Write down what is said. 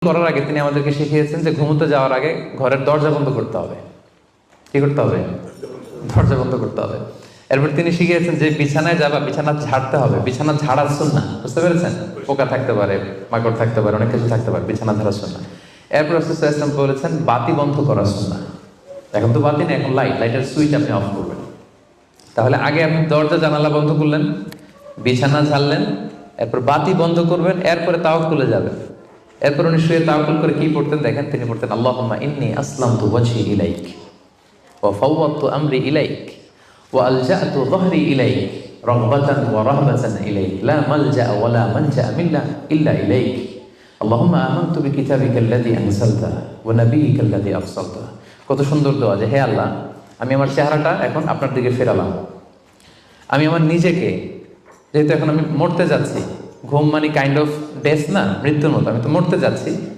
করার আগে তিনি আমাদেরকে শিখিয়েছেন যে ঘুমোতে যাওয়ার আগে ঘরের দরজা বন্ধ করতে হবে। কি করতে হবে? দরজা বন্ধ করতে হবে। এরপর তিনি শিখিয়েছেন যে বিছানায় যাবা, বিছানা ঝাড়তে হবে। বিছানা ঝাড়ার সুন্নাহ, বুঝতে পেরেছেন? পোকা থাকতে পারে, মাকড় থাকতে পারে, অনেক কিছু থাকতে পারে, বিছানা ঝাড়ার সুন্নাহ। এরপর রাসূল সাল্লাল্লাহু আলাইহি ওয়াসাল্লাম বলেছেন বাতি বন্ধ করার সুন্নাহ। এখন তো বাতি নেই, এখন লাইটের সুইচ আপনি অফ করবেন। তাহলে আগে আপনি দরজা জানালা বন্ধ করলেন, বিছানা ঝাড়লেন, এরপর বাতি বন্ধ করবেন, এরপরে তাওয়াক্কুলে যাবেন। এরপর উনি শুয়ে তাওয়াক্কুল করে কি পড়তেন দেখেন, তিনি পড়তেন আল্লাহুম্মা ইন্নী আসলামতু ওয়াজহি ইলাইক ওয়া ফাওয়াদতু আমরি ইলাইক ওয়া আলজা'তু যহরি ইলাইক রাগবাতান ওয়া রাহবাতান ইলাইক লা মালজা ওয়া লা মানজা ইল্লা ইলাইক আল্লাহুম্মা আমানতু বিকিতাবিকাল্লাযী আনজালতা ওয়া নাবিয়্যিকাল্লাযী আরসালতা। কত সুন্দর দোয়া যে হে আল্লাহ, আমি আমার চেহারাটা এখন আপনার দিকে ফেরালাম। আমি আমার নিজেকে, যেহেতু এখন আমি মরতে যাচ্ছি, ঘুম মানে কাইন্ড অফ ডেথ না, মৃত্যুর মতো, আমি তো মরতে যাচ্ছি,